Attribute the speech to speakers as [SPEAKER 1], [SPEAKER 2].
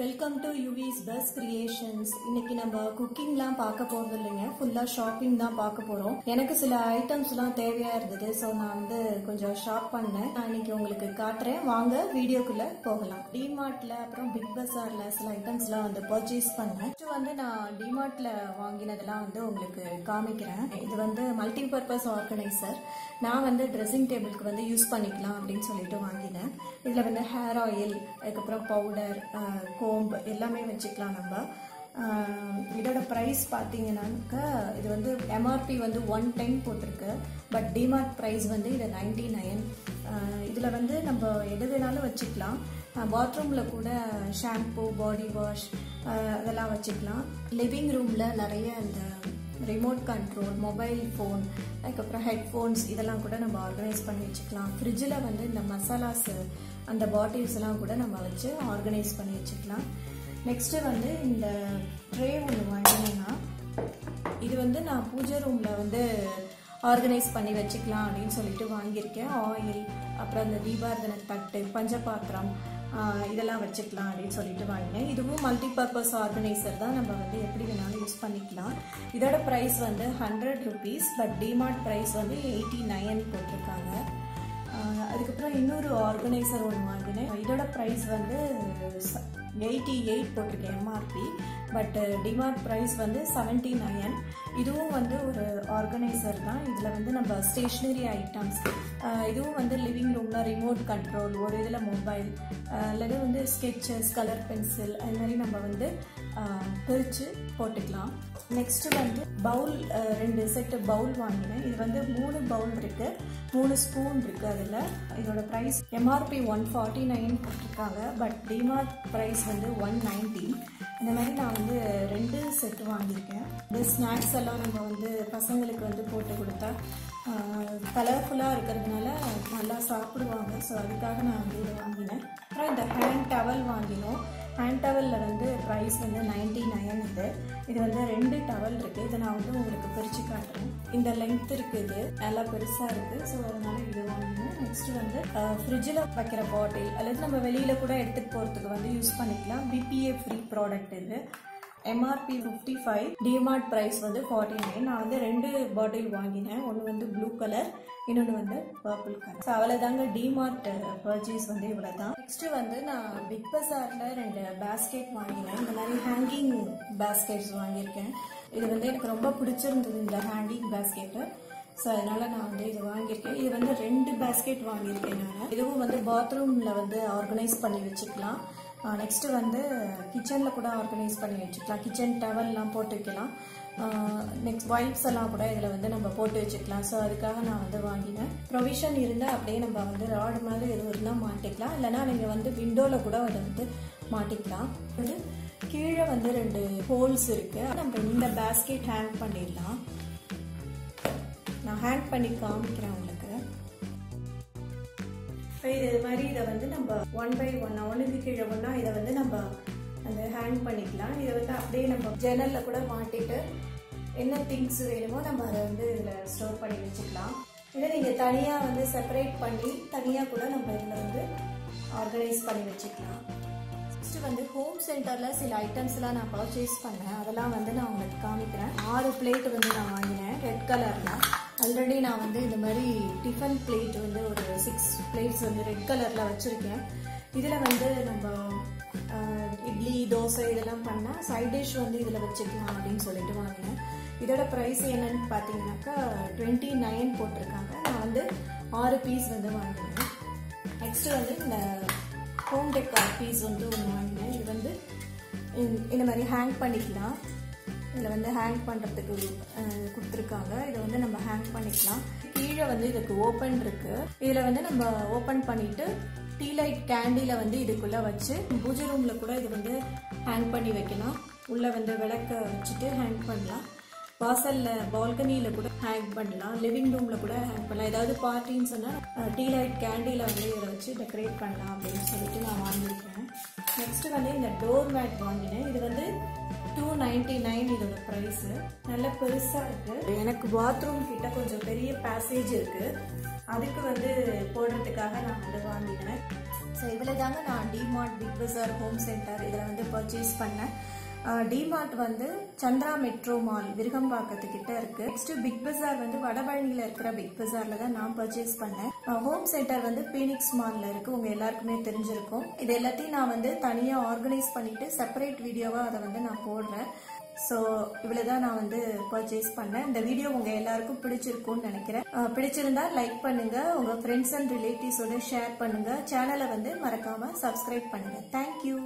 [SPEAKER 1] Welcome to யூவிஸ் பஸ் creations. இன்னைக்கு நம்ம குக்கிங்லாம் பார்க்க போறது இல்லைங்க, ஃபுல்லா ஷாப்பிங் தான் பார்க்க போறோம். எனக்கு சில ஐட்டம்ஸ்லாம் தேவையா இருந்தது, ஸோ நான் வந்து கொஞ்சம் ஷாப் பண்ணேன். நான் இன்னைக்கு உங்களுக்கு காட்டுறேன், வாங்க வீடியோக்குள்ள போகலாம். டிமார்ட்ல அப்புறம் பிக் பஸார்ல சில ஐட்டம்ஸ்லாம் வந்து பர்ச்சேஸ் பண்ணேன். வந்து நான் டிமார்ட்ல வாங்கினதெல்லாம் வந்து உங்களுக்கு காமிக்கிறேன். இது வந்து மல்டி பர்பஸ் ஆர்கனைசர். நான் வந்து ட்ரெஸ்ஸிங் டேபிளுக்கு வந்து யூஸ் பண்ணிக்கலாம் அப்படின்னு சொல்லிட்டு வாங்கினேன். இதுல வந்து ஹேர் ஆயில், அதுக்கப்புறம் பவுடர், கோம்பு எல்லாமே வச்சுக்கலாம் நம்ம. இதோட ப்ரைஸ் பார்த்தீங்கன்னாக்கா இது வந்து எம்ஆர்பி வந்து 110 போட்டிருக்கு, பட் டிமார்ட் ப்ரைஸ் வந்து இது 99. இதில் வந்து நம்ம எது வேணாலும் வச்சுக்கலாம். பாத்ரூமில் கூட ஷாம்பு, பாடி வாஷ் அதெல்லாம் வச்சுக்கலாம். லிவிங் ரூமில் நிறைய இந்த ரிமோட் கண்ட்ரோல், மொபைல் ஃபோன், அதுக்கப்புறம் ஹெட்ஃபோன்ஸ் இதெல்லாம் கூட நம்ம ஆர்கனைஸ் பண்ணி வச்சுக்கலாம். ஃப்ரிட்ஜில் வந்து இந்த மசாலாஸ் அந்த பாட்டில்ஸ் எல்லாம் கூட நம்ம வச்சு ஆர்கனைஸ் பண்ணி வச்சுக்கலாம். நெக்ஸ்ட்டு வந்து இந்த ட்ரே ஒன்று வாங்கினேன்னா இது வந்து நான் பூஜை ரூமில் வந்து ஆர்கனைஸ் பண்ணி வச்சுக்கலாம் அப்படின்னு சொல்லிட்டு வாங்கியிருக்கேன். ஆயில், அப்புறம் இந்த தீபாரதனை தட்டு, பஞ்சபாத்திரம் இதெல்லாம் வச்சுக்கலாம் அப்படின்னு சொல்லிட்டு வாங்கினேன். இதுவும் மல்டி பர்பஸ் ஆர்கனைசர் தான், நம்ம வந்து எப்படி வேணாலும் யூஸ் பண்ணிக்கலாம். இதோட ப்ரைஸ் வந்து 100 rupees, பட் டிமார்ட் ப்ரைஸ் வந்து 89 போட்டிருக்காங்க. அதுக்கப்புறம் இன்னொரு ஆர்கனைசர் ஒன்று வாங்கினேன். இதோட ப்ரைஸ் வந்து 88 போட்டிருக்கேன் எம்ஆர்பி, பட் டிமார்ட் ப்ரைஸ் வந்து 79. இதுவும் வந்து ஒரு ஆர்கனைசர் தான். இதில் வந்து நம்ம ஸ்டேஷ்னரி ஐட்டம்ஸ், இதுவும் வந்து லிவிங் ரூமில் ரிமோட் கண்ட்ரோல், ஒரு இதில் மொபைல் அல்லது வந்து ஸ்கெட்சஸ், கலர் பென்சில் அது மாதிரி நம்ம வந்து பிரித்து போட்டுக்கலாம். நெக்ஸ்ட்டு வந்து பவுல், 2 செட்டு பவுல் வாங்கினேன். இது வந்து 3 பவுல் இருக்குது, 3 ஸ்பூன் இருக்குது. அதில் இதோட ப்ரைஸ் எம்ஆர்பி 149 போட்டிருக்காங்க, பட் டிமார்ட் ப்ரைஸ் வந்து 190. இந்த மாதிரி நான் வந்து 2 செட்டு வாங்கியிருக்கேன். இந்த ஸ்நாக்ஸ் எல்லாம் நம்ம வந்து பசங்களுக்கு வந்து போட்டு கொடுத்தா கலர்ஃபுல்லாக இருக்கிறதுனால நல்லா சாப்பிடுவாங்க. ஸோ அதுக்காக நான் வந்து இதை வாங்கினேன். அப்புறம் இந்த ஹேண்ட் டவல் வாங்கினோம். ஹேண்ட் டவலில் வந்து ப்ரைஸ் வந்து 99. இது வந்து 2 டவல் இருக்குது. இதை நான் வந்து உங்களுக்கு பிரித்து காட்டுறேன். இந்த லென்த் இருக்குது, நல்லா பெருசாக இருக்குது. ஸோ அதனால் இது வாங்கினேன். நெக்ஸ்ட் வந்து ஃப்ரிட்ஜில் வைக்கிற பாட்டில் அல்லது நம்ம வெளியில் கூட எடுத்துகிட்டு போகிறதுக்கு வந்து யூஸ் பண்ணிக்கலாம். BPA ஃப்ரீ ப்ராடக்ட் இது. எம்ஆர்பி 55, டிமார்ட் ப்ரைஸ் வந்து 49. நான் வந்து 2 பாட்டில் வாங்கினேன். ஒன்று வந்து ப்ளூ கலர், இன்னொன்று வந்து பர்பிள் கலர். ஸோ அவ்வளோதாங்க, டிமார்ட் பர்ச்சேஸ் வந்து இவ்வளோ தான். நெக்ஸ்ட்டு வந்து நான் பிக் பஸாரில் 2 பேஸ்கெட் வாங்கினேன். இந்த மாதிரி ஹேங்கிங் பேஸ்கெட்ஸ் வாங்கியிருக்கேன். இது வந்து எனக்கு ரொம்ப பிடிச்சிருந்தது, இந்த ஹேங்கிங் பேஸ்கெட்டு. ஸோ அதனால் நான் வந்து இது வாங்கியிருக்கேன். இது வந்து 2 பேஸ்கெட் வாங்கியிருக்கேன் நான். இதுவும் வந்து பாத்ரூமில் வந்து ஆர்கனைஸ் பண்ணி வச்சுக்கலாம். நெக்ஸ்ட்டு வந்து கிச்சனில் கூட ஆர்கனைஸ் பண்ணி வச்சுக்கலாம். கிச்சன் டவல்லாம் போட்டு வைக்கலாம். நெக்ஸ்ட் வைப்ஸ் எல்லாம் கூட இதில் வந்து நம்ம போட்டு வச்சுக்கலாம். ஸோ அதுக்காக நான் வந்து வாங்கினேன். ப்ரொவிஷன் இருந்தால் அப்படியே நம்ம வந்து ராடு மாதிரி எதுவும் இருந்தால் மாட்டிக்கலாம், இல்லைனா நீங்கள் வந்து விண்டோவில் கூட அதை வந்து மாட்டிக்கலாம். வந்து கீழே வந்து 2 ஹோல்ஸ் இருக்குது. நம்ம இந்த பேஸ்கெட் ஹேங் பண்ணிடலாம். நான் ஹேங் பண்ணி காமிக்கிறேன் உங்களுக்கு. இது மாதிரி இதை வந்து நம்ம 1 by 1 ஒன்றுக்கு கீழே ஒன்றா இதை வந்து நம்ம அந்த ஹேங் பண்ணிக்கலாம். இதை வந்து அப்படியே நம்ம ஜன்னலில் கூட மாட்டிட்டு என்ன திங்ஸ் வேணுமோ நம்ம அதை வந்து இதில் ஸ்டோர் பண்ணி வச்சுக்கலாம். இதை நீங்கள் தனியாக வந்து செப்பரேட் பண்ணி தனியாக கூட நம்ம இதில் வந்து ஆர்கனைஸ் பண்ணி வச்சுக்கலாம். நெக்ஸ்ட்டு வந்து ஹோம் சென்டரில் சில ஐட்டம்ஸ்லாம் நான் பர்ச்சேஸ் பண்ணேன். அதெல்லாம் வந்து நான் உங்களுக்கு காமிக்கிறேன். 6 பிளேட் வந்து நான் வாங்கினேன் ரெட் கலரில். ஆல்ரெடி நான் வந்து இந்த மாதிரி டிஃபன் பிளேட் வந்து ஒரு 6 பிளேட்ஸ் வந்து ரெட் கலரில் வச்சுருக்கேன். இதில் வந்து நம்ம இட்லி, தோசை இதெல்லாம் பண்ணால் சைட் டிஷ் வந்து இதில் வச்சுக்கலாம் அப்படின்னு சொல்லிட்டு வாங்கினேன். இதோட ப்ரைஸ் என்னன்னு பார்த்தீங்கன்னாக்கா 29 போட்டிருக்காங்க. நான் வந்து 6 பீஸ் வந்து வாங்கினேன். நெக்ஸ்ட்டு வந்து இந்த ஹோம் டெக்கார் பீஸ் வந்து ஒன்று வாங்கினேன். இது வந்து இந்த மாதிரி ஹேங் பண்ணிக்கலாம். இதில் வந்து ஹேங் பண்ணுறதுக்கு கொடுத்துருக்காங்க. இதை வந்து நம்ம ஹேங் பண்ணிக்கலாம். கீழே வந்து இதுக்கு ஓப்பன் இருக்குது. இதில் வந்து நம்ம ஓப்பன் பண்ணிவிட்டு டீ லைட் கேண்டில் வந்து இதுக்குள்ளே வச்சு பூஜை ரூமில் கூட இது வந்து ஹேங் பண்ணி வைக்கலாம். உள்ளே வந்து விளக்க வச்சுட்டு ஹேங் பண்ணலாம். வாசலில் பால்கனியில் கூட ஹேங் பண்ணலாம். லிவிங் ரூமில் கூட ஹேங் பண்ணலாம். ஏதாவது பார்ட்டின்னு சொன்னால் டீ லைட் கேண்டில் வந்து இதை வச்சு டெக்கரேட் பண்ணலாம் அப்படின்னு சொல்லிட்டு நான் வாங்கியிருக்கேன். நெக்ஸ்ட்டு வந்து இந்த டோர் மேட் வாங்கினேன். இது வந்து 299 இதோட ப்ரைஸு. நல்ல பெருசாக இருக்குது. எனக்கு பாத்ரூம் கிட்ட கொஞ்சம் பெரிய பேசேஜ் இருக்குது, அதுக்கு வந்து போடுறதுக்காக நான் வந்து வாங்கினேன். ஸோ இவ்வளவுதாங்க நான் டிமார்ட், பிக் பஜார், ஹோம் சென்டர் இதில் வந்து பர்ச்சேஸ் பண்ணேன். டிமார்ட் வந்து சந்திரா மெட்ரோ மால் விருகம்பாக்கத்துக்கிட்ட இருக்கு. நெக்ஸ்ட் பிக் பஜார் வந்து வடபழனியில இருக்கிற பிக் பஜார்ல தான் நான் பர்ச்சேஸ் பண்ணேன். ஹோம் சென்டர் வந்து பீனிக்ஸ் மால்ல இருக்கு, உங்க எல்லாருக்குமே தெரிஞ்சிருக்கும். இது எல்லாத்தையும் நான் வந்து தனியா ஆர்கனைஸ் பண்ணிட்டு செப்பரேட் வீடியோவா அதை வந்து நான் போடுறேன். ஸோ இவ்வளவுதான் நான் வந்து பர்ச்சேஸ் பண்ணேன். இந்த வீடியோ உங்க எல்லாருக்கும் பிடிச்சிருக்கும்னு நினைக்கிறேன். பிடிச்சிருந்தா லைக் பண்ணுங்க, உங்க ஃப்ரெண்ட்ஸ் அண்ட் ரிலேட்டிவ்ஸோட ஷேர் பண்ணுங்க, சேனலை வந்து மறக்காம சப்ஸ்கிரைப் பண்ணுங்க. தேங்க்யூ.